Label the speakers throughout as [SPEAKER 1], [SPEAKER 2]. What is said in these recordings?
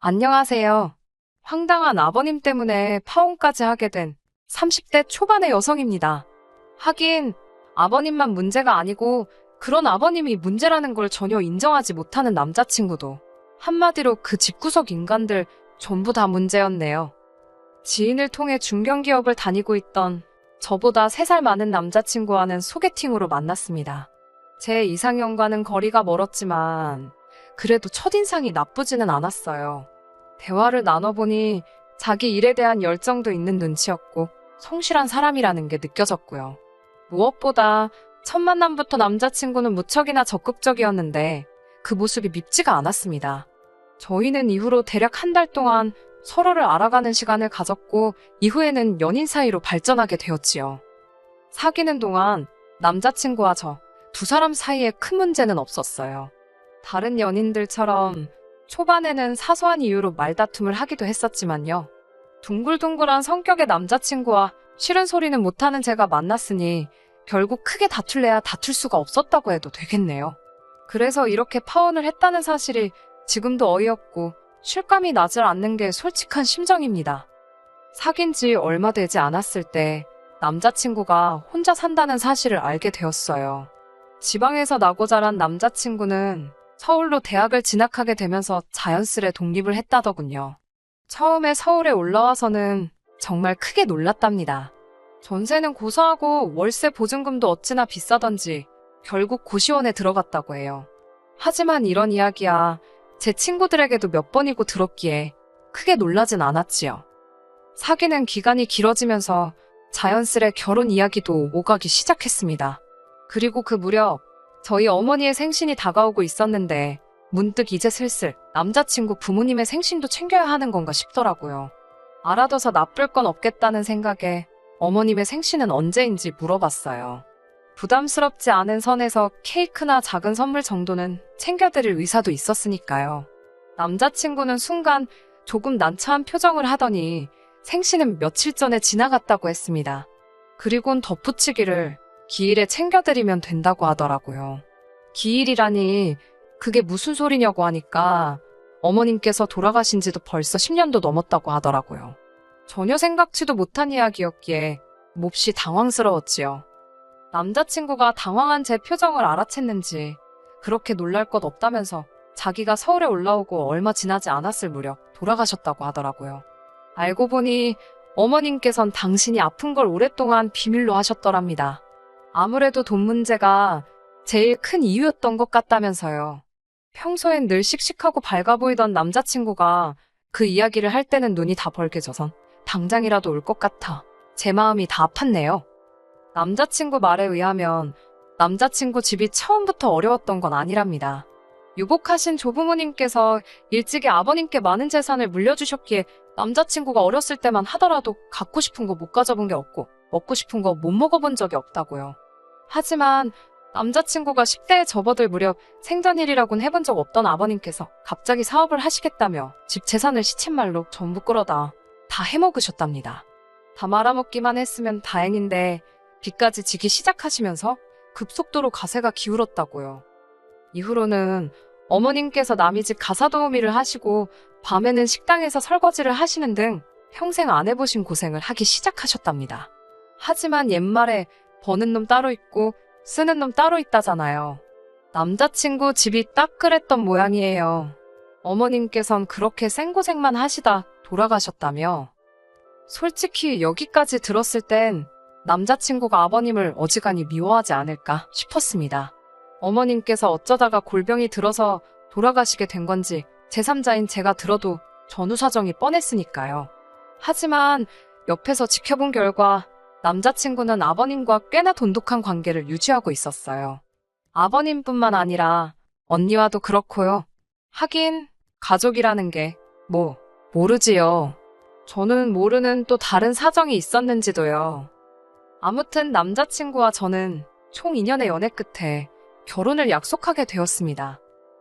[SPEAKER 1] 안녕하세요. 황당한 아버님 때문에 파혼까지 하게 된 30대 초반의 여성입니다. 하긴 아버님만 문제가 아니고 그런 아버님이 문제라는 걸 전혀 인정하지 못하는 남자친구도 한마디로 그 집구석 인간들 전부 다 문제였네요. 지인을 통해 중견기업을 다니고 있던 저보다 3살 많은 남자친구와는 소개팅으로 만났습니다. 제 이상형과는 거리가 멀었지만 그래도 첫인상이 나쁘지는 않았어요. 대화를 나눠보니 자기 일에 대한 열정도 있는 눈치였고 성실한 사람이라는 게 느껴졌고요. 무엇보다 첫 만남부터 남자친구는 무척이나 적극적이었는데 그 모습이 밉지가 않았습니다. 저희는 이후로 대략 1달 동안 서로를 알아가는 시간을 가졌고 이후에는 연인 사이로 발전하게 되었지요. 사귀는 동안 남자친구와 저 두 사람 사이에 큰 문제는 없었어요. 다른 연인들처럼 초반에는 사소한 이유로 말다툼을 하기도 했었지만요. 둥글둥글한 성격의 남자친구와 싫은 소리는 못하는 제가 만났으니 결국 크게 다툴래야 다툴 수가 없었다고 해도 되겠네요. 그래서 이렇게 파혼을 했다는 사실이 지금도 어이없고 실감이 나질 않는 게 솔직한 심정입니다. 사귄 지 얼마 되지 않았을 때 남자친구가 혼자 산다는 사실을 알게 되었어요. 지방에서 나고 자란 남자친구는 서울로 대학을 진학하게 되면서 자연스레 독립을 했다더군요. 처음에 서울에 올라와서는 정말 크게 놀랐답니다. 전세는 고사하고 월세 보증금도 어찌나 비싸던지 결국 고시원에 들어갔다고 해요. 하지만 이런 이야기야 제 친구들에게도 몇 번이고 들었기에 크게 놀라진 않았지요. 사귀는 기간이 길어지면서 자연스레 결혼 이야기도 오가기 시작했습니다. 그리고 그 무렵 저희 어머니의 생신이 다가오고 있었는데 문득 이제 슬슬 남자친구 부모님의 생신도 챙겨야 하는 건가 싶더라고요. 알아둬서 나쁠 건 없겠다는 생각에 어머님의 생신은 언제인지 물어봤어요. 부담스럽지 않은 선에서 케이크나 작은 선물 정도는 챙겨드릴 의사도 있었으니까요. 남자친구는 순간 조금 난처한 표정을 하더니 생신은 며칠 전에 지나갔다고 했습니다. 그리곤 덧붙이기를 기일에 챙겨드리면 된다고 하더라고요. 기일이라니 그게 무슨 소리냐고 하니까 어머님께서 돌아가신 지도 벌써 10년도 넘었다고 하더라고요. 전혀 생각지도 못한 이야기였기에 몹시 당황스러웠지요. 남자친구가 당황한 제 표정을 알아챘는지 그렇게 놀랄 것 없다면서 자기가 서울에 올라오고 얼마 지나지 않았을 무렵 돌아가셨다고 하더라고요. 알고 보니 어머님께선 당신이 아픈 걸 오랫동안 비밀로 하셨더랍니다. 아무래도 돈 문제가 제일 큰 이유였던 것 같다면서요. 평소엔 늘 씩씩하고 밝아 보이던 남자친구가 그 이야기를 할 때는 눈이 다 벌개져선 당장이라도 울 것 같아 제 마음이 다 아팠네요. 남자친구 말에 의하면 남자친구 집이 처음부터 어려웠던 건 아니랍니다. 유복하신 조부모님께서 일찍이 아버님께 많은 재산을 물려주셨기에 남자친구가 어렸을 때만 하더라도 갖고 싶은 거 못 가져본 게 없고 먹고 싶은 거 못 먹어본 적이 없다고요. 하지만 남자친구가 10대에 접어들 무렵 생전일이라곤 해본 적 없던 아버님께서 갑자기 사업을 하시겠다며 집 재산을 시쳇말로 전부 끌어다 다 해먹으셨답니다. 다 말아먹기만 했으면 다행인데 빚까지 지기 시작하시면서 급속도로 가세가 기울었다고요. 이후로는 어머님께서 남의 집 가사도우미를 하시고 밤에는 식당에서 설거지를 하시는 등 평생 안 해보신 고생을 하기 시작하셨답니다. 하지만 옛말에 버는 놈 따로 있고 쓰는 놈 따로 있다잖아요. 남자친구 집이 딱 그랬던 모양이에요. 어머님께선 그렇게 생고생만 하시다 돌아가셨다며. 솔직히 여기까지 들었을 땐 남자친구가 아버님을 어지간히 미워하지 않을까 싶었습니다. 어머님께서 어쩌다가 골병이 들어서 돌아가시게 된 건지 제3자인 제가 들어도 전후 사정이 뻔했으니까요. 하지만 옆에서 지켜본 결과 남자친구는 아버님과 꽤나 돈독한 관계를 유지하고 있었어요. 아버님뿐만 아니라 언니와도 그렇고요. 하긴 가족이라는 게 모르지요. 저는 모르는 또 다른 사정이 있었는지도요. 아무튼 남자친구와 저는 총 2년의 연애 끝에 결혼을 약속하게 되었습니다.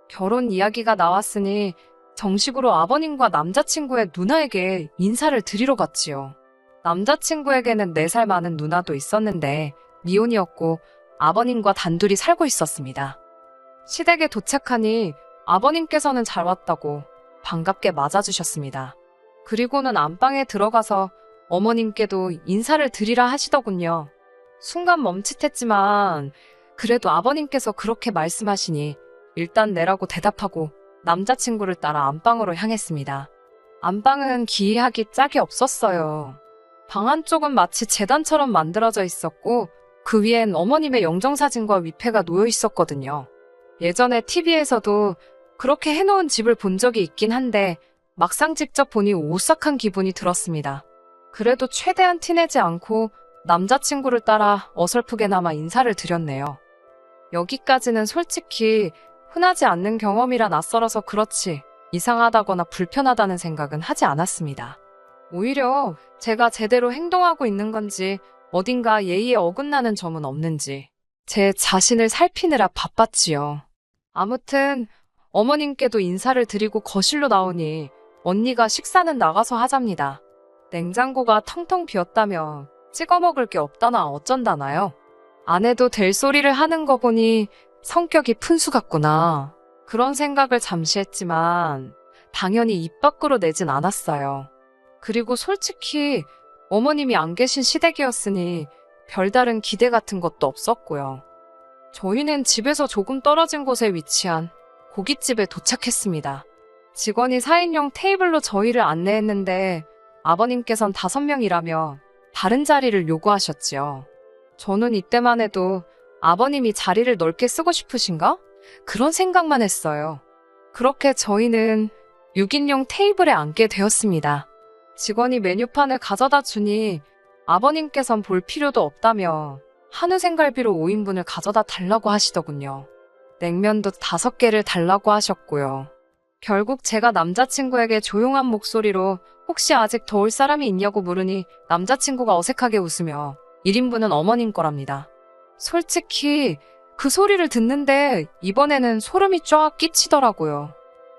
[SPEAKER 1] 결혼 이야기가 나왔으니 정식으로 아버님과 남자친구의 누나에게 인사를 드리러 갔지요. 남자친구에게는 4살 많은 누나도 있었는데 미혼이었고 아버님과 단둘이 살고 있었습니다. 시댁에 도착하니 아버님께서는 잘 왔다고, 반갑게 맞아주셨습니다. 그리고는 안방에 들어가서 어머님께도 인사를 드리라 하시더군요. 순간 멈칫했지만 그래도 아버님께서 그렇게 말씀하시니 일단 내라고 대답하고 남자친구를 따라 안방으로 향했습니다. 안방은 기이하기 짝이 없었어요. 방 한쪽은 마치 재단처럼 만들어져 있었고 그 위엔 어머님의 영정사진과 위패가 놓여 있었거든요. 예전에 TV에서도 그렇게 해놓은 집을 본 적이 있긴 한데 막상 직접 보니 오싹한 기분이 들었습니다. 그래도 최대한 티내지 않고 남자친구를 따라 어설프게나마 인사를 드렸네요. 여기까지는 솔직히 흔하지 않는 경험이라 낯설어서 그렇지 이상하다거나 불편하다는 생각은 하지 않았습니다. 오히려 제가 제대로 행동하고 있는 건지 어딘가 예의에 어긋나는 점은 없는지 제 자신을 살피느라 바빴지요. 아무튼 어머님께도 인사를 드리고 거실로 나오니 언니가 식사는 나가서 하잡니다. 냉장고가 텅텅 비었다며 찍어 먹을 게 없다나 어쩐다나요? 안 해도 될 소리를 하는 거 보니 성격이 푼수 같구나. 그런 생각을 잠시 했지만 당연히 입 밖으로 내진 않았어요. 그리고 솔직히 어머님이 안 계신 시댁이었으니 별다른 기대 같은 것도 없었고요. 저희는 집에서 조금 떨어진 곳에 위치한 고깃집에 도착했습니다. 직원이 4인용 테이블로 저희를 안내했는데 아버님께선 5명이라며 다른 자리를 요구하셨지요. 저는 이때만 해도 아버님이 자리를 넓게 쓰고 싶으신가? 그런 생각만 했어요. 그렇게 저희는 6인용 테이블에 앉게 되었습니다. 직원이 메뉴판을 가져다 주니 아버님께선 볼 필요도 없다며 한우 생갈비로 5인분을 가져다 달라고 하시더군요. 냉면도 5개를 달라고 하셨고요. 결국 제가 남자친구에게 조용한 목소리로 혹시 아직 더울 사람이 있냐고 물으니 남자친구가 어색하게 웃으며 1인분은 어머님 거랍니다. 솔직히 그 소리를 듣는데 이번에는 소름이 쫙 끼치더라고요.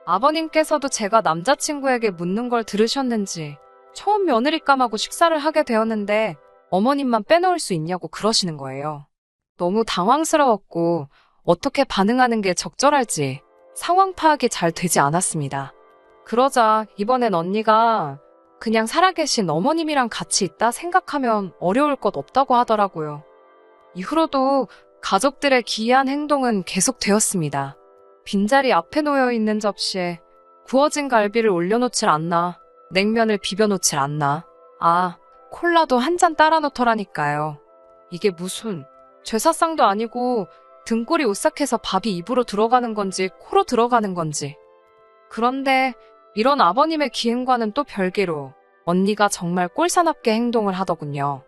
[SPEAKER 1] 아버님께서도 제가 남자친구에게 묻는 걸 들으셨는지 처음 며느리감하고 식사를 하게 되었는데 어머님만 빼놓을 수 있냐고 그러시는 거예요. 너무 당황스러웠고 어떻게 반응하는 게 적절할지 상황 파악이 잘 되지 않았습니다. 그러자 이번엔 언니가 그냥 살아계신 어머님이랑 같이 있다 생각하면 어려울 것 없다고 하더라고요. 이후로도 가족들의 기이한 행동은 계속되었습니다. 빈자리 앞에 놓여 있는 접시에 구워진 갈비를 올려놓질 않나, 냉면을 비벼놓질 않나, 콜라도 한 잔 따라 놓더라니까요. 이게 무슨 제사상도 아니고 등골이 오싹해서 밥이 입으로 들어가는 건지 코로 들어가는 건지. 그런데 이런 아버님의 기행과는 또 별개로 언니가 정말 꼴사납게 행동을 하더군요.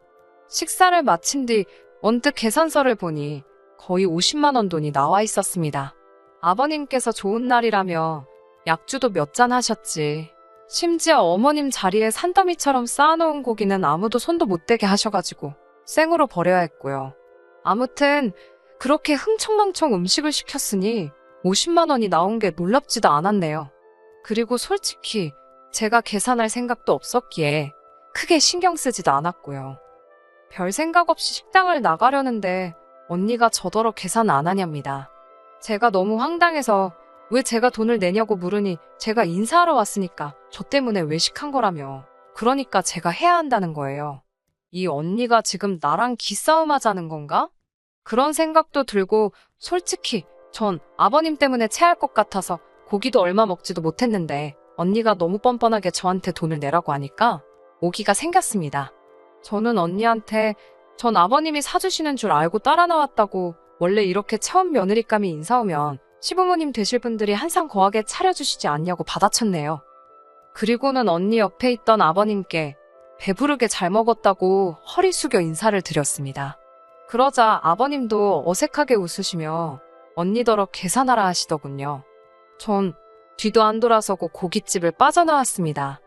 [SPEAKER 1] 식사를 마친 뒤 언뜻 계산서를 보니 거의 50만 원 돈이 나와 있었습니다. 아버님께서 좋은 날이라며 약주도 몇 잔 하셨지. 심지어 어머님 자리에 산더미처럼 쌓아놓은 고기는 아무도 손도 못 대게 하셔가지고 생으로 버려야 했고요. 아무튼 그렇게 흥청망청 음식을 시켰으니 50만 원이 나온 게 놀랍지도 않았네요. 그리고 솔직히 제가 계산할 생각도 없었기에 크게 신경 쓰지도 않았고요. 별 생각 없이 식당을 나가려는데 언니가 저더러 계산 안 하냐입니다. 제가 너무 황당해서 왜 제가 돈을 내냐고 물으니 제가 인사하러 왔으니까 저 때문에 외식한 거라며 그러니까 제가 해야 한다는 거예요. 이 언니가 지금 나랑 기싸움 하자는 건가? 그런 생각도 들고 솔직히 전 아버님 때문에 체할 것 같아서 고기도 얼마 먹지도 못했는데 언니가 너무 뻔뻔하게 저한테 돈을 내라고 하니까 오기가 생겼습니다. 저는 언니한테 전 아버님이 사주시는 줄 알고 따라 나왔다고 원래 이렇게 처음 며느리감이 인사 오면 시부모님 되실 분들이 한상 거하게 차려주시지 않냐고 받아쳤네요. 그리고는 언니 옆에 있던 아버님께 배부르게 잘 먹었다고 허리 숙여 인사를 드렸습니다. 그러자 아버님도 어색하게 웃으시며 언니더러 계산하라 하시더군요. 전 뒤도 안 돌아서고 고깃집을 빠져나왔습니다.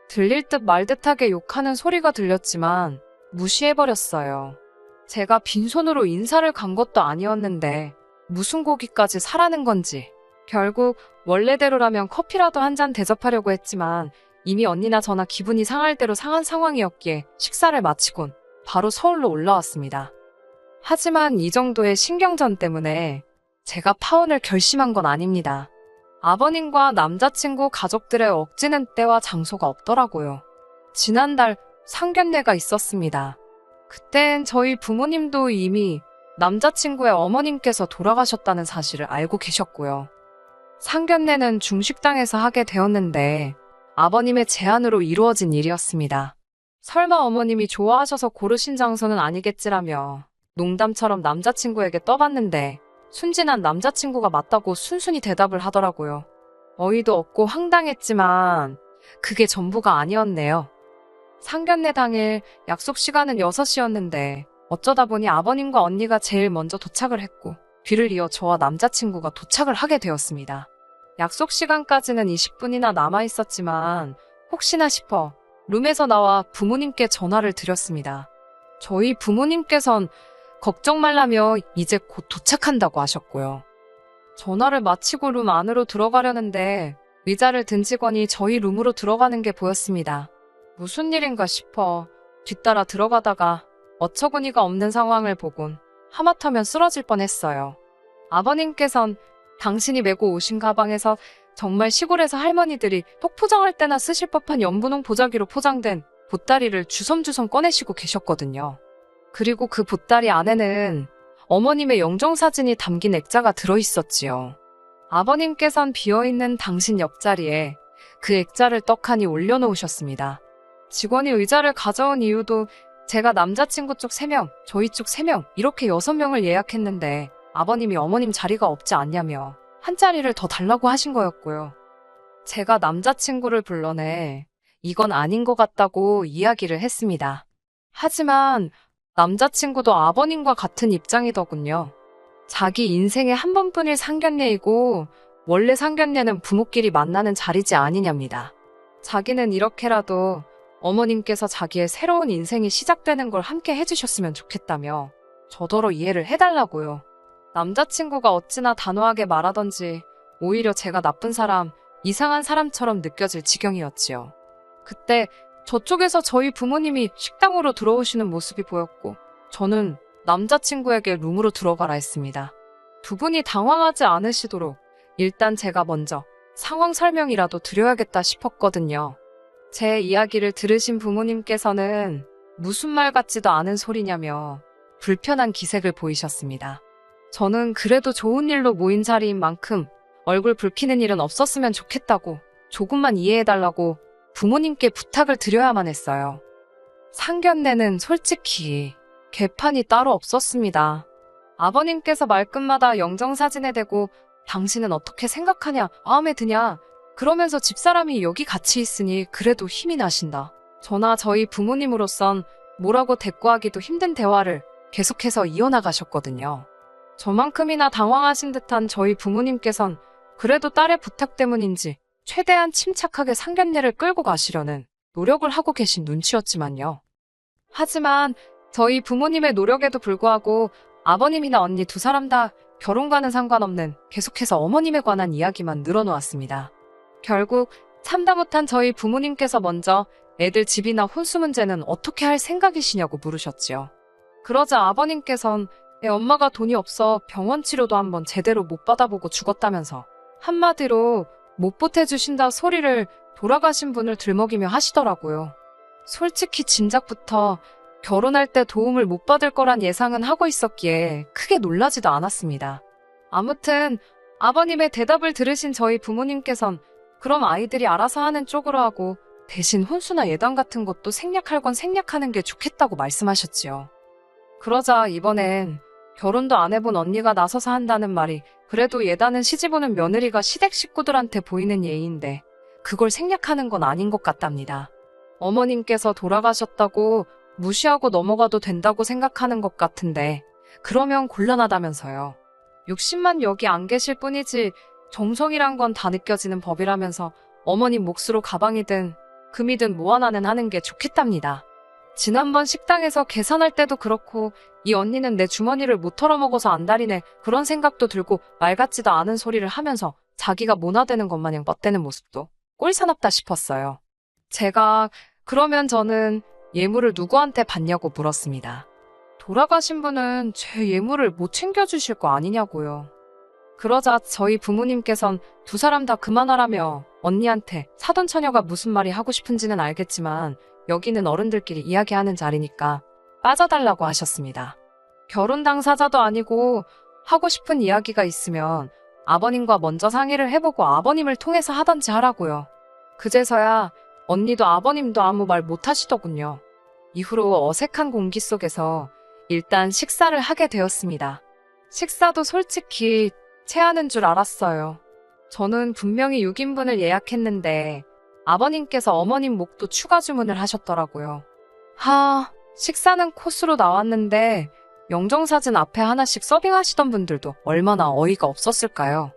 [SPEAKER 1] 들릴 듯 말 듯하게 욕하는 소리가 들렸지만 무시해버렸어요. 제가 빈손으로 인사를 간 것도 아니었는데 무슨 고기까지 사라는 건지. 결국 원래대로라면 커피라도 한 잔 대접하려고 했지만 이미 언니나 저나 기분이 상할 대로 상한 상황이었기에 식사를 마치곤 바로 서울로 올라왔습니다. 하지만 이 정도의 신경전 때문에 제가 파혼을 결심한 건 아닙니다. 아버님과 남자친구 가족들의 억지는 때와 장소가 없더라고요. 지난달 상견례가 있었습니다. 그땐 저희 부모님도 이미 남자친구의 어머님께서 돌아가셨다는 사실을 알고 계셨고요. 상견례는 중식당에서 하게 되었는데 아버님의 제안으로 이루어진 일이었습니다. 설마 어머님이 좋아하셔서 고르신 장소는 아니겠지라며 농담처럼 남자친구에게 떠봤는데 순진한 남자친구가 맞다고 순순히 대답을 하더라고요. 어이도 없고 황당했지만 그게 전부가 아니었네요. 상견례 당일 약속 시간은 6시였는데 어쩌다 보니 아버님과 언니가 제일 먼저 도착을 했고 뒤를 이어 저와 남자친구가 도착을 하게 되었습니다. 약속 시간까지는 20분이나 남아 있었지만 혹시나 싶어 룸에서 나와 부모님께 전화를 드렸습니다. 저희 부모님께선 걱정 말라며 이제 곧 도착한다고 하셨고요. 전화를 마치고 룸 안으로 들어가려는데 의자를 든 직원이 저희 룸으로 들어가는 게 보였습니다. 무슨 일인가 싶어 뒤따라 들어가다가 어처구니가 없는 상황을 보곤 하마터면 쓰러질 뻔했어요. 아버님께선 당신이 메고 오신 가방에서 정말 시골에서 할머니들이 톡 포장할 때나 쓰실 법한 연분홍 보자기로 포장된 보따리를 주섬주섬 꺼내시고 계셨거든요. 그리고 그 보따리 안에는 어머님의 영정사진이 담긴 액자가 들어있었지요. 아버님께선 비어있는 당신 옆자리에 그 액자를 떡하니 올려놓으셨습니다. 직원이 의자를 가져온 이유도 제가 남자친구 쪽 3명, 저희 쪽 3명 이렇게 6명을 예약했는데 아버님이 어머님 자리가 없지 않냐며 한 자리를 더 달라고 하신 거였고요. 제가 남자친구를 불러내 이건 아닌 것 같다고 이야기를 했습니다. 하지만 남자친구도 아버님과 같은 입장이더군요. 자기 인생에 한 번뿐일 상견례이고 원래 상견례는 부모끼리 만나는 자리지 아니냐입니다. 자기는 이렇게라도 어머님께서 자기의 새로운 인생이 시작되는 걸 함께 해주셨으면 좋겠다며 저더러 이해를 해달라고요. 남자친구가 어찌나 단호하게 말하던지 오히려 제가 나쁜 사람, 이상한 사람처럼 느껴질 지경이었지요. 그때 저쪽에서 저희 부모님이 식당으로 들어오시는 모습이 보였고 저는 남자친구에게 룸으로 들어가라 했습니다. 두 분이 당황하지 않으시도록 일단 제가 먼저 상황 설명이라도 드려야겠다 싶었거든요. 제 이야기를 들으신 부모님께서는 무슨 말 같지도 않은 소리냐며 불편한 기색을 보이셨습니다. 저는 그래도 좋은 일로 모인 자리인 만큼 얼굴 붉히는 일은 없었으면 좋겠다고 조금만 이해해달라고 부모님께 부탁을 드려야만 했어요. 상견례는 솔직히 개판이 따로 없었습니다. 아버님께서 말끝마다 영정사진에 대고 당신은 어떻게 생각하냐, 마음에 드냐 그러면서 집사람이 여기 같이 있으니 그래도 힘이 나신다. 저나 저희 부모님으로선 뭐라고 대꾸하기도 힘든 대화를 계속해서 이어나가셨거든요. 저만큼이나 당황하신 듯한 저희 부모님께선 그래도 딸의 부탁 때문인지 최대한 침착하게 상견례를 끌고 가시려는 노력을 하고 계신 눈치였지만요. 하지만 저희 부모님의 노력에도 불구하고 아버님이나 언니 두 사람 다 결혼과는 상관없는 계속해서 어머님에 관한 이야기만 늘어놓았습니다. 결국 참다 못한 저희 부모님께서 먼저 애들 집이나 혼수 문제는 어떻게 할 생각이시냐고 물으셨지요. 그러자 아버님께선 애 엄마가 돈이 없어 병원 치료도 한번 제대로 못 받아보고 죽었다면서 한마디로 못 보태주신다 소리를 돌아가신 분을 들먹이며 하시더라고요. 솔직히 진작부터 결혼할 때 도움을 못 받을 거란 예상은 하고 있었기에 크게 놀라지도 않았습니다. 아무튼 아버님의 대답을 들으신 저희 부모님께선 그럼 아이들이 알아서 하는 쪽으로 하고 대신 혼수나 예단 같은 것도 생략할 건 생략하는 게 좋겠다고 말씀하셨지요. 그러자 이번엔 결혼도 안 해본 언니가 나서서 한다는 말이 그래도 예단은 시집 오는 며느리가 시댁 식구들한테 보이는 예의인데 그걸 생략하는 건 아닌 것 같답니다. 어머님께서 돌아가셨다고 무시하고 넘어가도 된다고 생각하는 것 같은데 그러면 곤란하다면서요. 60만 여기 안 계실 뿐이지 정성이란 건 다 느껴지는 법이라면서 어머님 몫으로 가방이든 금이든 뭐 하나는 하는 게 좋겠답니다. 지난번 식당에서 계산할 때도 그렇고 이 언니는 내 주머니를 못 털어먹어서 안달이네 그런 생각도 들고 말 같지도 않은 소리를 하면서 자기가 모나대는 것 마냥 뻗대는 모습도 꼴사납다 싶었어요. 제가 그러면 저는 예물을 누구한테 받냐고 물었습니다. 돌아가신 분은 제 예물을 못 챙겨주실 거 아니냐고요. 그러자 저희 부모님께선 두 사람 다 그만하라며 언니한테 사돈 처녀가 무슨 말이 하고 싶은지는 알겠지만 여기는 어른들끼리 이야기하는 자리니까 빠져달라고 하셨습니다. 결혼 당사자도 아니고 하고 싶은 이야기가 있으면 아버님과 먼저 상의를 해보고 아버님을 통해서 하던지 하라고요. 그제서야 언니도 아버님도 아무 말 못하시더군요. 이후로 어색한 공기 속에서 일단 식사를 하게 되었습니다. 식사도 솔직히 체하는 줄 알았어요. 저는 분명히 6인분을 예약했는데 아버님께서 어머님 목도 추가 주문을 하셨더라고요. 식사는 코스로 나왔는데 영정사진 앞에 하나씩 서빙하시던 분들도 얼마나 어이가 없었을까요?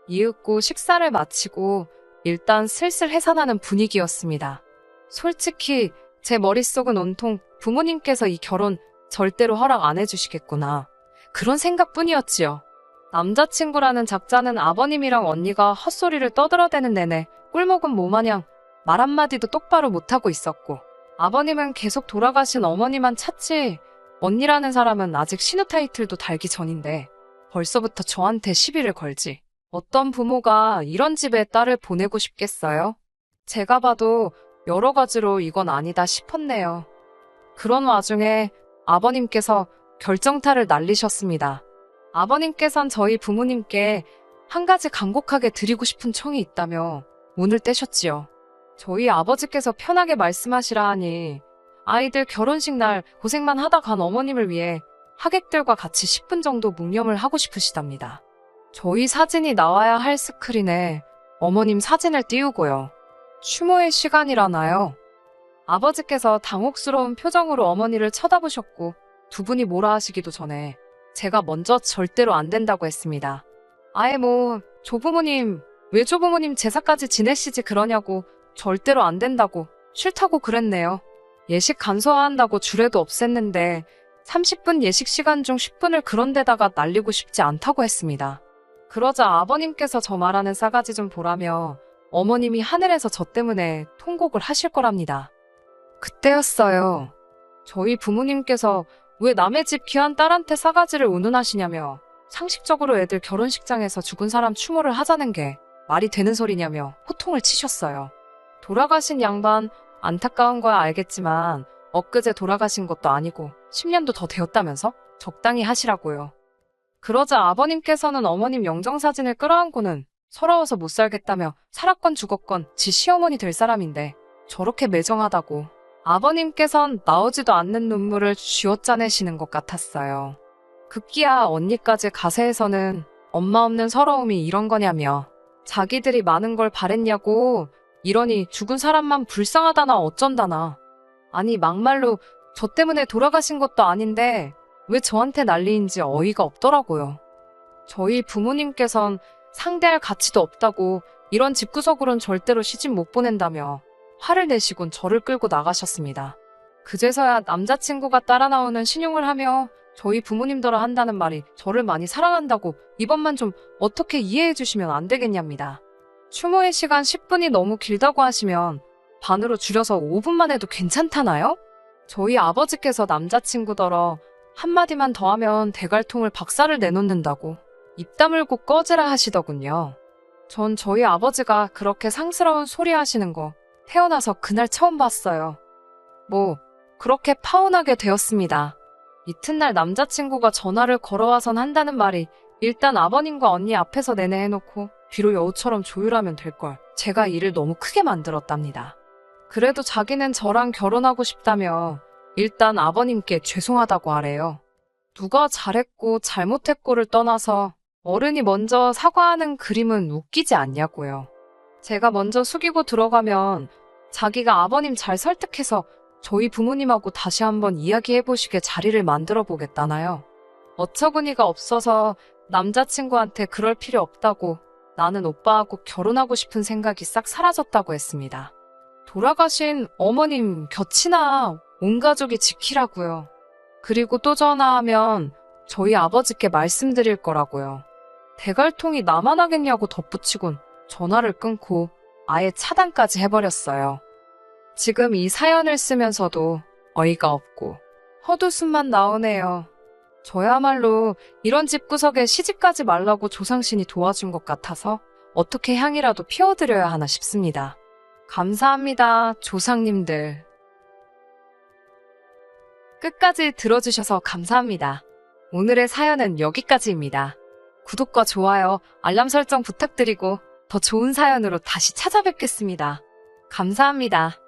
[SPEAKER 1] 이윽고 식사를 마치고 일단 슬슬 해산하는 분위기였습니다. 솔직히 제 머릿속은 온통 부모님께서 이 결혼 절대로 허락 안 해주시겠구나. 그런 생각뿐이었지요. 남자친구라는 작자는 아버님이랑 언니가 헛소리를 떠들어대는 내내 꿀먹은 모마냥 말 한마디도 똑바로 못하고 있었고, 아버님은 계속 돌아가신 어머니만 찾지 언니라는 사람은 아직 신우 타이틀도 달기 전인데 벌써부터 저한테 시비를 걸지. 어떤 부모가 이런 집에 딸을 보내고 싶겠어요? 제가 봐도 여러 가지로 이건 아니다 싶었네요. 그런 와중에 아버님께서 결정타를 날리셨습니다. 아버님께선 저희 부모님께 한 가지 간곡하게 드리고 싶은 청이 있다며 문을 떼셨지요. 저희 아버지께서 편하게 말씀하시라 하니 아이들 결혼식 날 고생만 하다 간 어머님을 위해 하객들과 같이 10분 정도 묵념을 하고 싶으시답니다. 저희 사진이 나와야 할 스크린에 어머님 사진을 띄우고요. 추모의 시간이라나요? 아버지께서 당혹스러운 표정으로 어머니를 쳐다보셨고 두 분이 뭐라 하시기도 전에 제가 먼저 절대로 안 된다고 했습니다. 조부모님, 왜 조부모님 제사까지 지내시지 그러냐고 절대로 안 된다고 싫다고 그랬네요. 예식 간소화한다고 주례도 없앴는데 30분 예식 시간 중 10분을 그런 데다가 날리고 싶지 않다고 했습니다. 그러자 아버님께서 저 말하는 싸가지 좀 보라며 어머님이 하늘에서 저 때문에 통곡을 하실 거랍니다. 그때였어요. 저희 부모님께서 왜 남의 집 귀한 딸한테 싸가지를 운운하시냐며 상식적으로 애들 결혼식장에서 죽은 사람 추모를 하자는 게 말이 되는 소리냐며 호통을 치셨어요. 돌아가신 양반 안타까운 거야 알겠지만 엊그제 돌아가신 것도 아니고 10년도 더 되었다면서 적당히 하시라고요. 그러자 아버님께서는 어머님 영정사진을 끌어안고는 서러워서 못 살겠다며 살았건 죽었건 지 시어머니 될 사람인데 저렇게 매정하다고 아버님께선 나오지도 않는 눈물을 쥐어짜내시는 것 같았어요. 급기야 언니까지 가세에서는 엄마 없는 서러움이 이런 거냐며 자기들이 많은 걸 바랬냐고 이러니 죽은 사람만 불쌍하다나 어쩐다나. 아니 막말로 저 때문에 돌아가신 것도 아닌데 왜 저한테 난리인지 어이가 없더라고요. 저희 부모님께선 상대할 가치도 없다고 이런 집구석으론 절대로 시집 못 보낸다며 화를 내시곤 저를 끌고 나가셨습니다. 그제서야 남자친구가 따라 나오는 신용을 하며 저희 부모님더러 한다는 말이 저를 많이 사랑한다고 이번만 좀 어떻게 이해해 주시면 안 되겠냐입니다. 추모의 시간 10분이 너무 길다고 하시면 반으로 줄여서 5분만 해도 괜찮다나요? 저희 아버지께서 남자친구더러 한마디만 더 하면 대갈통을 박살을 내놓는다고 입 다물고 꺼지라 하시더군요. 전 저희 아버지가 그렇게 상스러운 소리 하시는 거 태어나서 그날 처음 봤어요. 그렇게 파혼하게 되었습니다. 이튿날 남자친구가 전화를 걸어와선 한다는 말이 일단 아버님과 언니 앞에서 내내 해놓고 뒤로 여우처럼 조율하면 될걸 제가 일을 너무 크게 만들었답니다. 그래도 자기는 저랑 결혼하고 싶다며 일단 아버님께 죄송하다고 하래요. 누가 잘했고 잘못했고를 떠나서 어른이 먼저 사과하는 그림은 웃기지 않냐고요. 제가 먼저 숙이고 들어가면 자기가 아버님 잘 설득해서 저희 부모님하고 다시 한번 이야기해보시게 자리를 만들어 보겠다나요. 어처구니가 없어서 남자친구한테 그럴 필요 없다고 나는 오빠하고 결혼하고 싶은 생각이 싹 사라졌다고 했습니다. 돌아가신 어머님 곁이나 온 가족이 지키라고요. 그리고 또 전화하면 저희 아버지께 말씀드릴 거라고요. 대갈통이 나만 하겠냐고 덧붙이곤 전화를 끊고 아예 차단까지 해버렸어요. 지금 이 사연을 쓰면서도 어이가 없고 헛웃음만 나오네요. 저야말로 이런 집구석에 시집가지 말라고 조상신이 도와준 것 같아서 어떻게 향이라도 피워드려야 하나 싶습니다. 감사합니다, 조상님들. 끝까지 들어주셔서 감사합니다. 오늘의 사연은 여기까지입니다. 구독과 좋아요, 알람 설정 부탁드리고 더 좋은 사연으로 다시 찾아뵙겠습니다. 감사합니다.